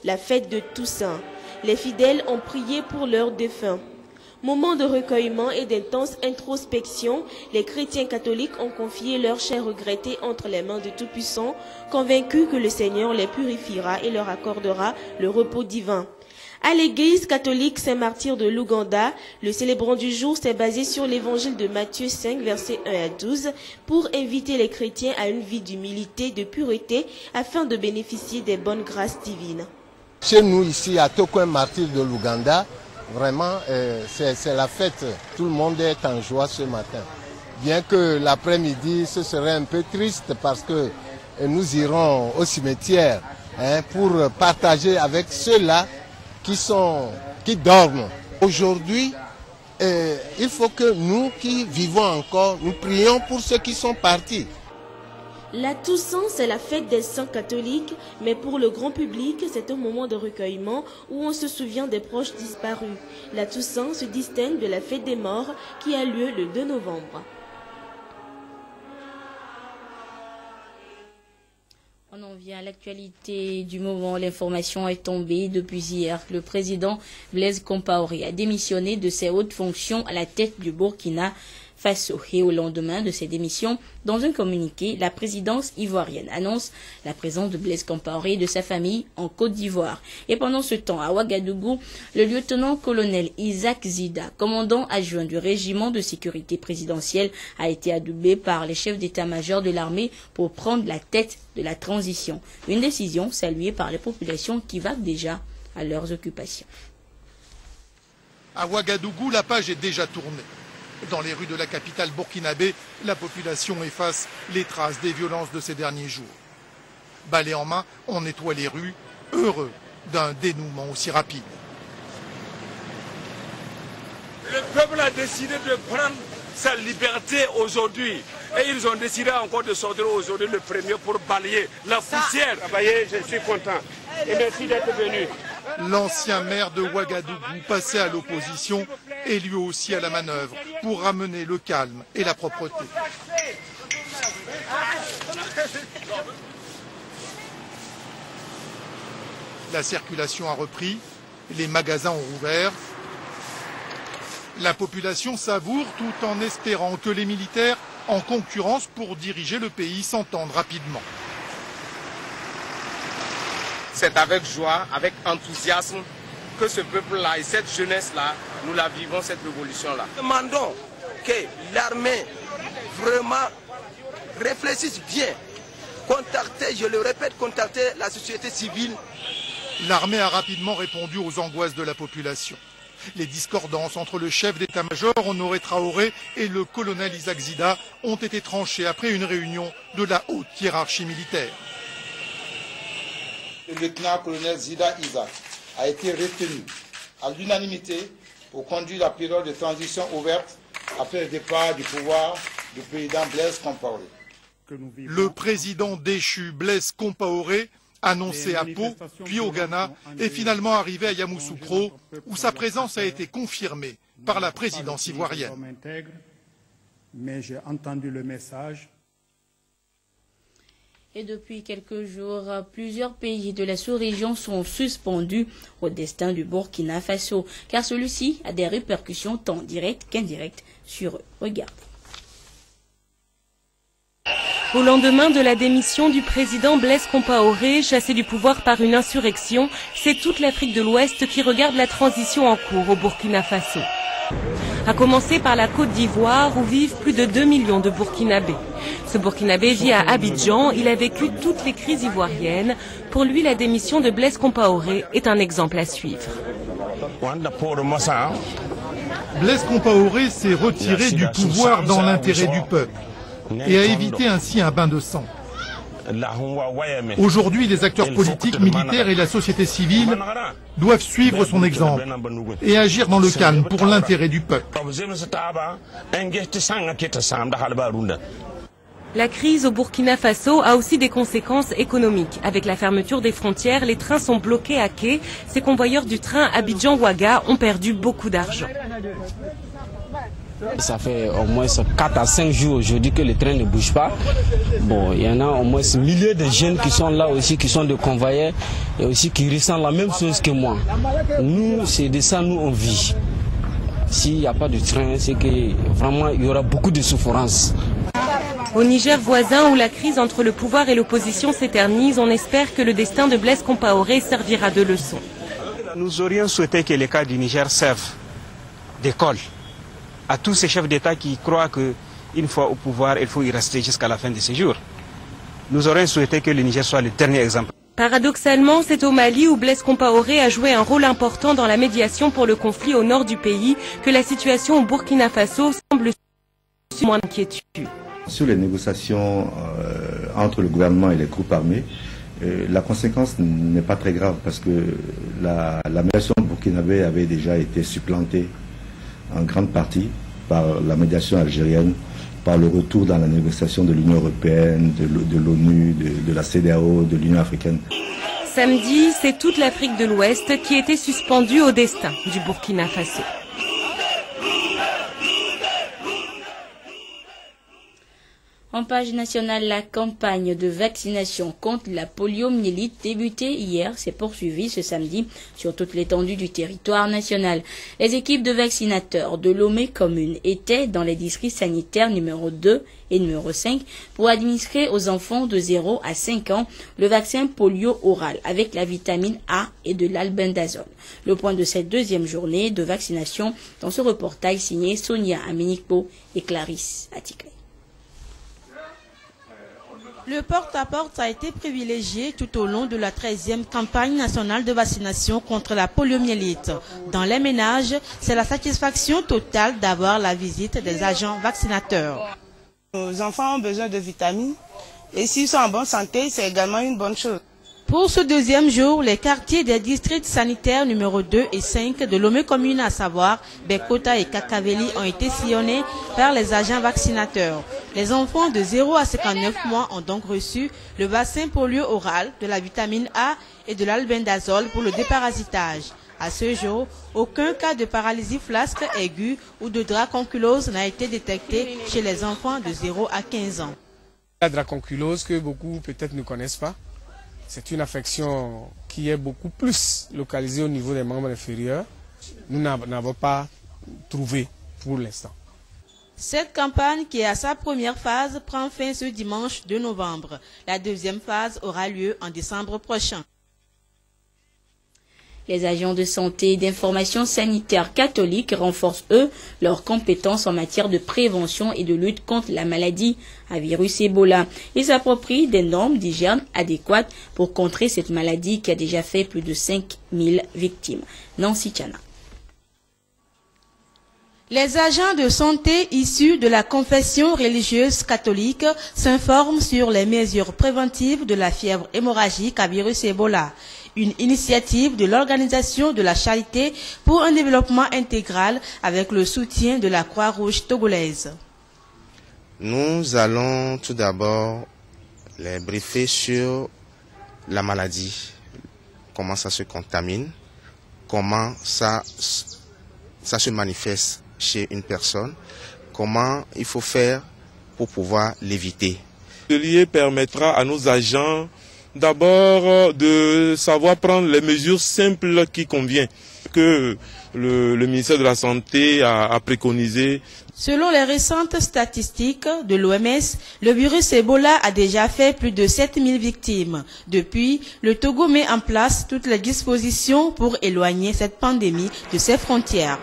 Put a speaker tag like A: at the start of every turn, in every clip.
A: la fête de Toussaint. Les fidèles ont prié pour leurs défunts. Moment de recueillement et d'intense introspection, les chrétiens catholiques ont confié leurs chers regrettés entre les mains de Tout-Puissant, convaincus que le Seigneur les purifiera et leur accordera le repos divin. À l'église catholique Saint-Martyr de l'Ouganda, le célébrant du jour s'est basé sur l'évangile de Matthieu 5, versets 1 à 12, pour inviter les chrétiens à une vie d'humilité, de pureté, afin de bénéficier des bonnes grâces divines.
B: Chez nous ici à Tokoin Martyr de l'Ouganda, vraiment c'est la fête, tout le monde est en joie ce matin. Bien que l'après-midi ce serait un peu triste parce que nous irons au cimetière pour partager avec ceux-là qui dorment. Aujourd'hui, il faut que nous qui vivons encore, nous prions pour ceux qui sont partis.
A: La Toussaint, c'est la fête des saints catholiques, mais pour le grand public, c'est un moment de recueillement où on se souvient des proches disparus. La Toussaint se distingue de la fête des morts qui a lieu le 2 novembre.
C: On en vient à l'actualité du moment. L'information est tombée depuis hier. Le président Blaise Compaoré a démissionné de ses hautes fonctions à la tête du Burkina Faso. Et au lendemain de ses démissions, dans un communiqué, la présidence ivoirienne annonce la présence de Blaise Compaoré et de sa famille en Côte d'Ivoire. Et pendant ce temps, à Ouagadougou, le lieutenant-colonel Isaac Zida, commandant adjoint du régiment de sécurité présidentielle, a été adoubé par les chefs d'état-major de l'armée pour prendre la tête de la transition. Une décision saluée par les populations qui vaquent déjà à leurs occupations.
D: À Ouagadougou, la page est déjà tournée. Dans les rues de la capitale burkinabé, la population efface les traces des violences de ces derniers jours. Balai en main, on nettoie les rues, heureux d'un dénouement aussi rapide.
E: Le peuple a décidé de prendre sa liberté aujourd'hui. Et ils ont décidé encore de sortir aujourd'hui le premier pour balayer la poussière. Je suis content. Et merci d'être venu.
D: L'ancien maire de Ouagadougou, passé à l'opposition, est lui aussi à la manœuvre pour ramener le calme et la propreté. La circulation a repris, les magasins ont ouvert. La population savoure tout en espérant que les militaires en concurrence pour diriger le pays s'entendent rapidement.
F: C'est avec joie, avec enthousiasme que ce peuple-là et cette jeunesse-là, nous la vivons, cette révolution-là.
E: Demandons que l'armée vraiment réfléchisse bien. Contacter, je le répète, contacter la société civile.
D: L'armée a rapidement répondu aux angoisses de la population. Les discordances entre le chef d'état-major Honoré Traoré et le colonel Isaac Zida ont été tranchées après une réunion de la haute hiérarchie militaire.
G: Le lieutenant-colonel Zida Isaac a été retenu à l'unanimité pour conduire la période de transition ouverte après le départ du pouvoir du président Blaise Compaoré.
D: Le président déchu Blaise Compaoré, annoncé à Pau, puis au Ghana, est finalement arrivé à Yamoussoukro, où sa présence a été confirmée par la présidence ivoirienne.
H: Mais j'ai entendu le message.
C: Et depuis quelques jours, plusieurs pays de la sous-région sont suspendus au destin du Burkina Faso, car celui-ci a des répercussions tant directes qu'indirectes sur eux. Regardez.
I: Au lendemain de la démission du président Blaise Compaoré, chassé du pouvoir par une insurrection, c'est toute l'Afrique de l'Ouest qui regarde la transition en cours au Burkina Faso. À commencer par la Côte d'Ivoire où vivent plus de 2 millions de Burkinabés. Ce Burkinabé vit à Abidjan, il a vécu toutes les crises ivoiriennes. Pour lui, la démission de Blaise Compaoré est un exemple à suivre.
D: Blaise Compaoré s'est retiré du pouvoir dans l'intérêt du peuple et a évité ainsi un bain de sang. Aujourd'hui, les acteurs politiques, militaires et la société civile doivent suivre son exemple et agir dans le calme pour l'intérêt du peuple.
I: La crise au Burkina Faso a aussi des conséquences économiques. Avec la fermeture des frontières, les trains sont bloqués à quai. Ces convoyeurs du train Abidjan-Ouaga ont perdu beaucoup d'argent.
J: Ça fait au moins 4 à 5 jours aujourd'hui que le train ne bouge pas. Bon, il y en a au moins milliers de jeunes qui sont là aussi, qui sont de convoyeurs et aussi qui ressentent la même chose que moi. Nous, c'est de ça nous on vit. S'il n'y a pas de train, c'est que vraiment il y aura beaucoup de souffrance.
I: Au Niger voisin, où la crise entre le pouvoir et l'opposition s'éternise, on espère que le destin de Blaise Compaoré servira de leçon.
K: Nous aurions souhaité que le cas du Niger serve d'école à tous ces chefs d'État qui croient qu'une fois au pouvoir, il faut y rester jusqu'à la fin de ses jours. Nous aurions souhaité que le Niger soit le dernier exemple.
I: Paradoxalement, c'est au Mali où Blaise Compaoré a joué un rôle important dans la médiation pour le conflit au nord du pays que la situation au Burkina Faso semble moins d'inquiétude.
L: Sur les négociations entre le gouvernement et les groupes armés, la conséquence n'est pas très grave parce que la médiation burkinabé avait déjà été supplantée en grande partie par la médiation algérienne, par le retour dans la négociation de l'Union européenne, de l'ONU, de la CEDEAO, de l'Union africaine.
I: Samedi, c'est toute l'Afrique de l'Ouest qui était suspendue au destin du Burkina Faso.
C: En page nationale, la campagne de vaccination contre la poliomyélite débutée hier s'est poursuivie ce samedi sur toute l'étendue du territoire national. Les équipes de vaccinateurs de Lomé commune étaient dans les districts sanitaires numéro 2 et numéro 5 pour administrer aux enfants de 0 à 5 ans le vaccin polio oral avec la vitamine A et de l'albendazole. Le point de cette deuxième journée de vaccination dans ce reportage signé Sonia Aminikpo et Clarisse Atikley.
M: Le porte-à-porte a été privilégié tout au long de la 13e campagne nationale de vaccination contre la poliomyélite. Dans les ménages, c'est la satisfaction totale d'avoir la visite des agents vaccinateurs.
N: Nos enfants ont besoin de vitamines et s'ils sont en bonne santé, c'est également une bonne chose.
M: Pour ce deuxième jour, les quartiers des districts sanitaires numéro 2 et 5 de Lomé commune, à savoir Bekota et Kakaveli, ont été sillonnés par les agents vaccinateurs. Les enfants de 0 à 59 mois ont donc reçu le vaccin polio oral, de la vitamine A et de l'albendazole pour le déparasitage. À ce jour, aucun cas de paralysie flasque aiguë ou de dracunculose n'a été détecté chez les enfants de 0 à 15 ans.
O: La dracunculose que beaucoup peut-être ne connaissent pas, c'est une affection qui est beaucoup plus localisée au niveau des membres inférieurs. Nous n'avons pas trouvé pour l'instant.
M: Cette campagne, qui est à sa première phase, prend fin ce dimanche 2 novembre. La deuxième phase aura lieu en décembre prochain.
C: Les agents de santé et d'information sanitaire catholiques renforcent, eux, leurs compétences en matière de prévention et de lutte contre la maladie à virus Ebola. Ils s'approprient des normes d'hygiène adéquates pour contrer cette maladie qui a déjà fait plus de 5000 victimes. Nancy Chana.
M: Les agents de santé issus de la confession religieuse catholique s'informent sur les mesures préventives de la fièvre hémorragique à virus Ebola. Une initiative de l'Organisation de la Charité pour un développement intégral avec le soutien de la Croix-Rouge togolaise.
F: Nous allons tout d'abord les briefer sur la maladie, comment ça se contamine, comment ça se manifeste chez une personne, comment il faut faire pour pouvoir l'éviter.
P: L'atelier permettra à nos agents d'abord de savoir prendre les mesures simples qui conviennent, que le ministère de la Santé a préconisé.
M: Selon les récentes statistiques de l'OMS, le virus Ebola a déjà fait plus de 7000 victimes. Depuis, le Togo met en place toutes les dispositions pour éloigner cette pandémie de ses frontières.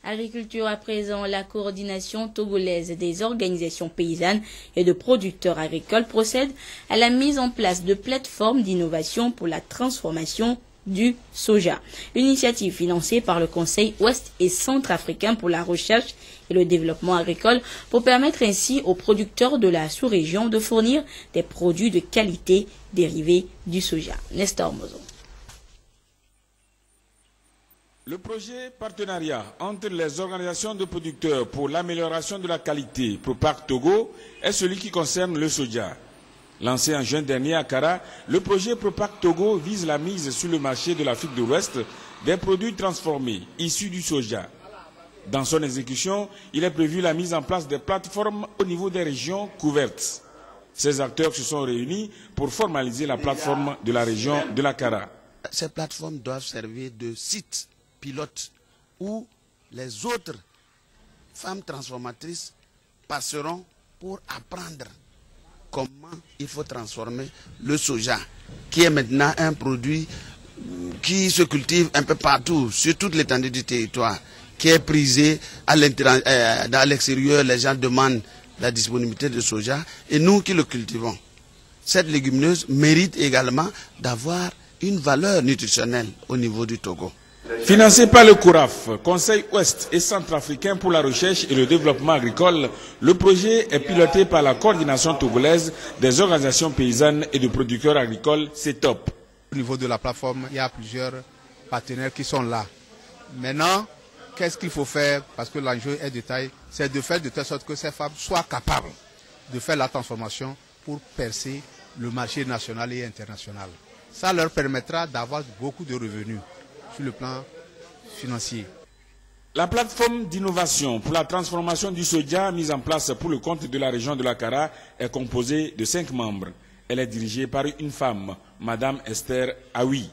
C: Agriculture à présent, la coordination togolaise des organisations paysannes et de producteurs agricoles procède à la mise en place de plateformes d'innovation pour la transformation du soja. Une initiative financée par le Conseil ouest et centrafricain pour la recherche et le développement agricole pour permettre ainsi aux producteurs de la sous-région de fournir des produits de qualité dérivés du soja. Nestor Mozo.
Q: Le projet partenariat entre les organisations de producteurs pour l'amélioration de la qualité Propac Togo est celui qui concerne le soja. Lancé en juin dernier à Accra, le projet Propac Togo vise la mise sur le marché de l'Afrique de l'Ouest des produits transformés issus du soja. Dans son exécution, il est prévu la mise en place des plateformes au niveau des régions couvertes. Ces acteurs se sont réunis pour formaliser la plateforme de la région de la Kara.
R: Ces plateformes doivent servir de site pilote où les autres femmes transformatrices passeront pour apprendre comment il faut transformer le soja, qui est maintenant un produit qui se cultive un peu partout, sur toute l'étendue du territoire, qui est prisé à l'extérieur. Les gens demandent la disponibilité de soja et nous qui le cultivons. Cette légumineuse mérite également d'avoir une valeur nutritionnelle au niveau du Togo.
Q: Financé par le CORAF, Conseil Ouest et Centrafricain pour la recherche et le développement agricole, le projet est piloté par la coordination togolaise des organisations paysannes et de producteurs agricoles, CETOP.
S: Au niveau de la plateforme, il y a plusieurs partenaires qui sont là. Maintenant, qu'est-ce qu'il faut faire? Parce que l'enjeu est de taille, c'est de faire de telle sorte que ces femmes soient capables de faire la transformation pour percer le marché national et international. Ça leur permettra d'avoir beaucoup de revenus sur le plan financier.
Q: La plateforme d'innovation pour la transformation du soja mise en place pour le compte de la région de la Kara est composée de 5 membres. Elle est dirigée par une femme, Madame Esther Aoui.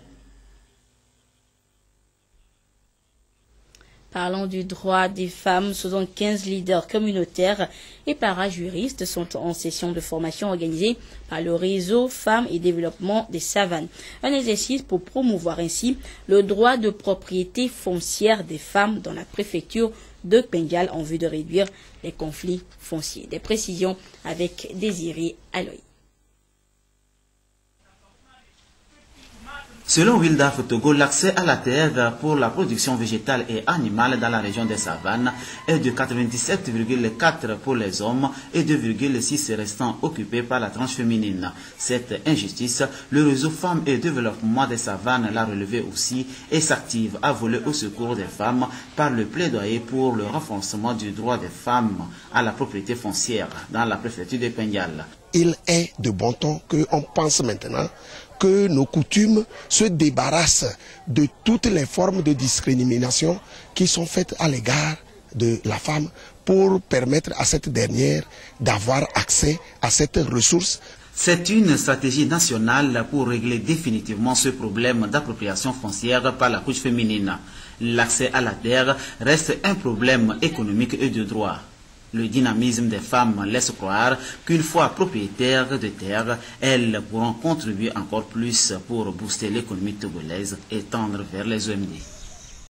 C: Parlant du droit des femmes, 75 leaders communautaires et parajuristes sont en session de formation organisée par le réseau Femmes et Développement des Savanes. Un exercice pour promouvoir ainsi le droit de propriété foncière des femmes dans la préfecture de Pengal en vue de réduire les conflits fonciers. Des précisions avec Désiré Aloy.
T: Selon Wildaf Togo, l'accès à la terre pour la production végétale et animale dans la région des savanes est de 97,4 pour les hommes et 2,6 restant occupés par la tranche féminine. Cette injustice, le réseau Femmes et Développement des Savanes l'a relevé aussi et s'active à voler au secours des femmes par le plaidoyer pour le renforcement du droit des femmes à la propriété foncière dans la préfecture de Pengal.
U: Il est de bon ton qu'on pense maintenant que nos coutumes se débarrassent de toutes les formes de discrimination qui sont faites à l'égard de la femme pour permettre à cette dernière d'avoir accès à cette ressource.
T: C'est une stratégie nationale pour régler définitivement ce problème d'appropriation foncière par la couche féminine. L'accès à la terre reste un problème économique et de droit. Le dynamisme des femmes laisse croire qu'une fois propriétaires de terre, elles pourront contribuer encore plus pour booster l'économie togolaise et tendre vers les OMD.